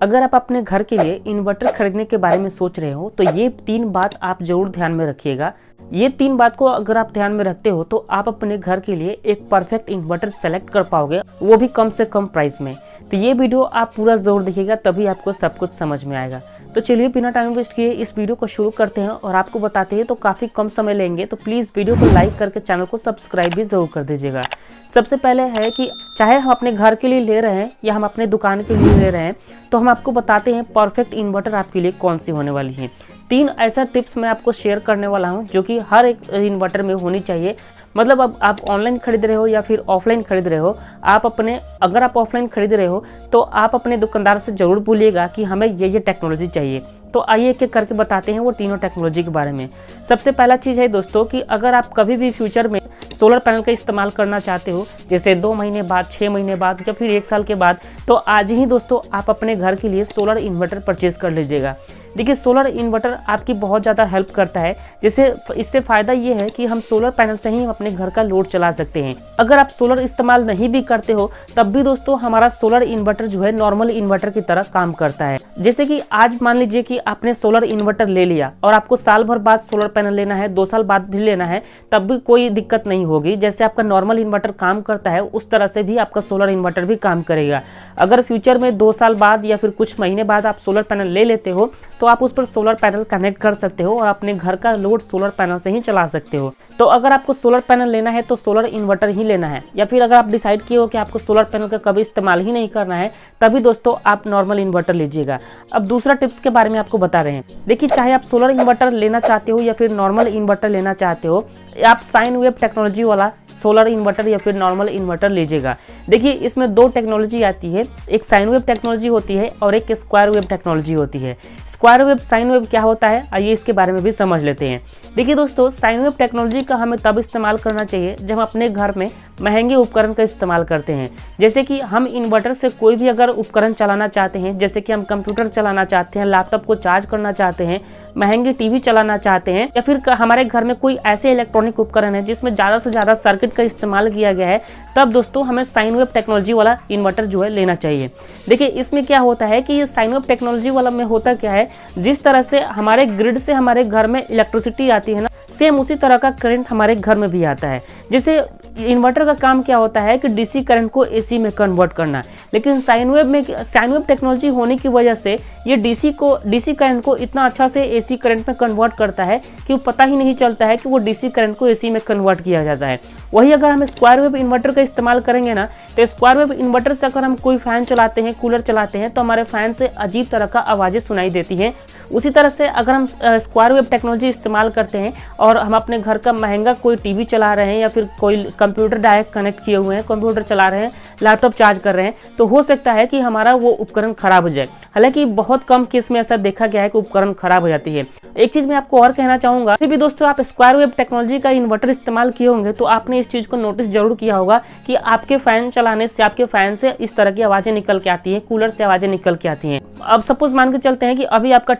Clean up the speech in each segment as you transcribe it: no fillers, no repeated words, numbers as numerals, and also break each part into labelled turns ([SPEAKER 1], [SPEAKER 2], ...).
[SPEAKER 1] अगर आप अपने घर के लिए इन्वर्टर खरीदने के बारे में सोच रहे हो तो ये 3 बात आप जरूर ध्यान में रखिएगा। ये 3 बात को अगर आप ध्यान में रखते हो तो आप अपने घर के लिए एक परफेक्ट इन्वर्टर सेलेक्ट कर पाओगे, वो भी कम से कम प्राइस में। तो ये वीडियो आप पूरा जरूर देखिएगा, तभी आपको सब कुछ समझ में आएगा। तो चलिए बिना टाइम वेस्ट किए इस वीडियो को शुरू करते हैं और आपको बताते हैं तो काफ़ी कम समय लेंगे, तो प्लीज़ वीडियो को लाइक करके चैनल को सब्सक्राइब भी जरूर कर दीजिएगा। सबसे पहले है कि चाहे हम अपने घर के लिए ले रहे हैं या हम अपने दुकान के लिए ले रहे हैं, तो हम आपको बताते हैं परफेक्ट इन्वर्टर आपके लिए कौन सी होने वाली है। 3 ऐसा टिप्स मैं आपको शेयर करने वाला हूं जो कि हर एक इन्वर्टर में होनी चाहिए। मतलब अब आप ऑनलाइन खरीद रहे हो या फिर ऑफलाइन खरीद रहे हो, अगर आप ऑफलाइन खरीद रहे हो तो आप अपने दुकानदार से ज़रूर बोलिएगा कि हमें ये टेक्नोलॉजी चाहिए। तो आइए एक एक करके बताते हैं वो तीनों टेक्नोलॉजी के बारे में। सबसे पहला चीज़ है दोस्तों कि अगर आप कभी भी फ्यूचर में सोलर पैनल का इस्तेमाल करना चाहते हो, जैसे 2 महीने बाद, 6 महीने बाद या फिर 1 साल के बाद, तो आज ही दोस्तों आप अपने घर के लिए सोलर इन्वर्टर परचेज कर लीजिएगा। देखिए, सोलर इन्वर्टर आपकी बहुत ज़्यादा हेल्प करता है। जैसे इससे फ़ायदा ये है कि हम सोलर पैनल से ही अपने घर का लोड चला सकते हैं। अगर आप सोलर इस्तेमाल नहीं भी करते हो तब भी दोस्तों हमारा सोलर इन्वर्टर जो है नॉर्मल इन्वर्टर की तरह काम करता है। जैसे कि आज मान लीजिए कि आपने सोलर इन्वर्टर ले लिया और आपको साल भर बाद सोलर पैनल लेना है, 2 साल बाद भी लेना है, तब भी कोई दिक्कत नहीं होगी। जैसे आपका नॉर्मल इन्वर्टर काम करता है उस तरह से भी आपका सोलर इन्वर्टर भी काम करेगा। अगर फ्यूचर में 2 साल बाद या फिर कुछ महीने बाद आप सोलर पैनल ले लेते हो तो आप उस पर सोलर पैनल कनेक्ट कर सकते हो और अपने घर का लोड सोलर पैनल से ही चला सकते हो। तो अगर आपको सोलर पैनल लेना है तो सोलर इन्वर्टर ही लेना है, या फिर अगर आप डिसाइड किए हो कि आपको सोलर पैनल का कभी इस्तेमाल ही नहीं करना है, तभी दोस्तों आप नॉर्मल इन्वर्टर लीजिएगा। अब दूसरा टिप्स के बारे में आपको बता रहे हैं। देखिए, चाहे आप सोलर इन्वर्टर लेना चाहते हो या फिर नॉर्मल इन्वर्टर लेना चाहते हो, आप साइन वेव टेक्नोलॉजी वाला सोलर इन्वर्टर या फिर नॉर्मल इन्वर्टर लीजिएगा। देखिए, इसमें 2 टेक्नोलॉजी आती है, एक साइन वेव टेक्नोलॉजी होती है और एक स्क्वायर वेव टेक्नोलॉजी होती है। स्क्वायर वेव, साइन वेव क्या होता है, आइए इसके बारे में भी समझ लेते हैं। देखिए दोस्तों, साइन वेव टेक्नोलॉजी का हमें तब इस्तेमाल करना चाहिए जब हम अपने घर में महंगे उपकरण का इस्तेमाल करते हैं। जैसे कि हम इन्वर्टर से कोई भी अगर उपकरण चलाना चाहते हैं, जैसे कि हम कंप्यूटर चलाना चाहते हैं, लैपटॉप को चार्ज करना चाहते हैं, महंगी टीवी चलाना चाहते हैं, या फिर हमारे घर में कोई ऐसे इलेक्ट्रॉनिक उपकरण है जिसमें ज़्यादा से ज़्यादा सर्किट का इस्तेमाल किया गया है, तब दोस्तों हमें साइन वेव टेक्नोलॉजी वाला इन्वर्टर जो है लेना चाहिए। देखिए, इसमें क्या होता है कि ये साइन वेव टेक्नोलॉजी वाला में होता क्या है, जिस तरह से हमारे ग्रिड से हमारे घर में इलेक्ट्रिसिटी आती है ना, सेम उसी तरह का करंट हमारे घर में भी आता है। जैसे इन्वर्टर का काम क्या होता है कि डीसी करंट को एसी में कन्वर्ट करना, लेकिन साइन वेव टेक्नोलॉजी होने की वजह से ये डीसी करंट को इतना अच्छा से एसी करंट में कन्वर्ट करता है कि वो पता ही नहीं चलता है कि वो डीसी करंट को एसी में कन्वर्ट किया जाता है। वही अगर हम स्क्वायर वेव इन्वर्टर का इस्तेमाल करेंगे ना, तो स्क्वायर वेव इन्वर्टर से अगर हम कोई फैन चलाते हैं, कूलर चलाते हैं, तो हमारे फैन से अजीब तरह का आवाज़ें सुनाई देती हैं। उसी तरह से अगर हम स्क्वायर वेव टेक्नोलॉजी इस्तेमाल करते हैं और हम अपने घर का महंगा कोई टीवी चला रहे हैं या फिर कोई कंप्यूटर डायरेक्ट कनेक्ट किए हुए हैं, कंप्यूटर चला रहे हैं, लैपटॉप चार्ज कर रहे हैं, तो हो सकता है कि हमारा वो उपकरण खराब हो जाए। हालांकि बहुत कम केस में ऐसा देखा गया है कि उपकरण खराब हो जाती है। एक चीज़ मैं आपको और कहना चाहूँगा, फिर भी दोस्तों आप स्क्वायर वेव टेक्नोलॉजी का इन्वर्टर इस्तेमाल किए होंगे तो आपने इस चीज़ को नोटिस जरूर किया होगा कि आपके फैन चलाने से, आपके फैन से इस तरह की आवाज़ें निकल के आती हैं, कूलर से आवाज़ें निकल के आती हैं। अब सपोज मान के चलते हैं कि अभी आपका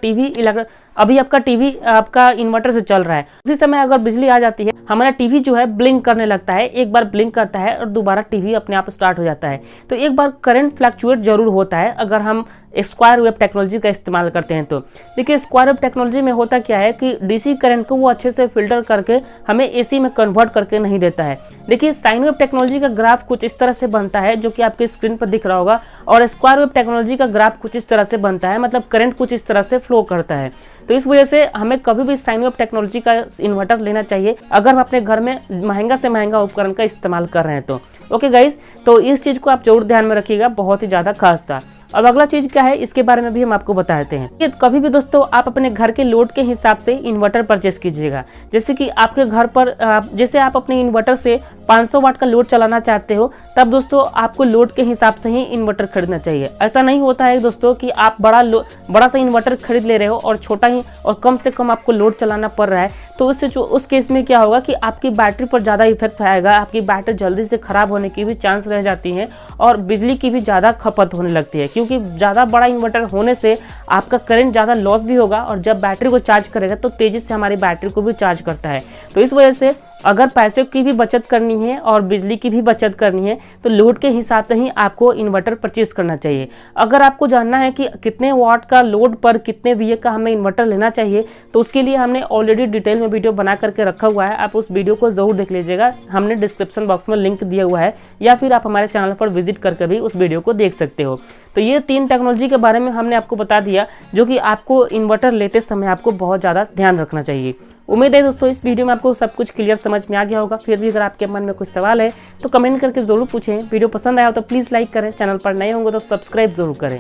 [SPEAKER 1] टीवी आपका इन्वर्टर से चल रहा है, उसी समय अगर बिजली आ जाती है, हमारा टीवी जो है ब्लिंक करने लगता है, एक बार ब्लिंक करता है और दोबारा टीवी अपने आप स्टार्ट हो जाता है। तो एक बार करंट फ्लक्चुएट जरूर होता है अगर हम स्क्वायर वेव टेक्नोलॉजी का इस्तेमाल करते हैं। तो देखिए, स्क्वायर वेव टेक्नोलॉजी में होता क्या है कि डीसी करंट को वो अच्छे से फिल्टर करके हमें एसी में कन्वर्ट करके नहीं देता है। देखिए, साइन वेव टेक्नोलॉजी का ग्राफ कुछ इस तरह से बनता है जो कि आपके स्क्रीन पर दिख रहा होगा, और स्क्वायर वेव टेक्नोलॉजी का ग्राफ कुछ इस तरह से बनता है, मतलब करंट कुछ इस तरह से फ्लो करता है। तो इस वजह से हमें कभी भी साइन वेव टेक्नोलॉजी का इन्वर्टर लेना चाहिए अगर हम अपने घर में महंगा से महंगा उपकरण का इस्तेमाल कर रहे हैं तो। ओके गाइस, तो इस चीज़ को आप जरूर ध्यान में रखिएगा, बहुत ही ज़्यादा खास था। अब अगला चीज़ क्या है, इसके बारे में भी हम आपको बताते हैं कि कभी भी दोस्तों आप अपने घर के लोड के हिसाब से इन्वर्टर परचेस कीजिएगा। जैसे कि आपके घर पर जैसे आप अपने इन्वर्टर से 500 वाट का लोड चलाना चाहते हो, तब दोस्तों आपको लोड के हिसाब से ही इन्वर्टर खरीदना चाहिए। ऐसा नहीं होता है दोस्तों कि आप बड़ा सा इन्वर्टर खरीद ले रहे हो और छोटा ही और कम से कम आपको लोड चलाना पड़ रहा है, तो उससे उस केस में क्या होगा कि आपकी बैटरी पर ज़्यादा इफेक्ट आएगा, आपकी बैटरी जल्दी से खराब होने की भी चांस रह जाती है और बिजली की भी ज़्यादा खपत होने लगती है, क्योंकि ज़्यादा बड़ा इन्वर्टर होने से आपका करंट ज़्यादा लॉस भी होगा और जब बैटरी को चार्ज करेगा तो तेज़ी से हमारी बैटरी को भी चार्ज करता है। तो इस वजह से अगर पैसे की भी बचत करनी है और बिजली की भी बचत करनी है तो लोड के हिसाब से ही आपको इन्वर्टर परचेज करना चाहिए। अगर आपको जानना है कि कितने वाट का लोड पर कितने VA का हमें इन्वर्टर लेना चाहिए तो उसके लिए हमने ऑलरेडी डिटेल में वीडियो बना करके रखा हुआ है, आप उस वीडियो को जरूर देख लीजिएगा। हमने डिस्क्रिप्शन बॉक्स में लिंक दिया हुआ है या फिर आप हमारे चैनल पर विजिट करके भी उस वीडियो को देख सकते हो। तो ये 3 टेक्नोलॉजी के बारे में हमने आपको बता दिया जो कि आपको इन्वर्टर लेते समय आपको बहुत ज़्यादा ध्यान रखना चाहिए। उम्मीद है दोस्तों इस वीडियो में आपको सब कुछ क्लियर समझ में आ गया होगा। फिर भी अगर आपके मन में कुछ सवाल है तो कमेंट करके जरूर पूछें। वीडियो पसंद आया हो तो प्लीज़ लाइक करें, चैनल पर नए होंगे तो सब्सक्राइब जरूर करें।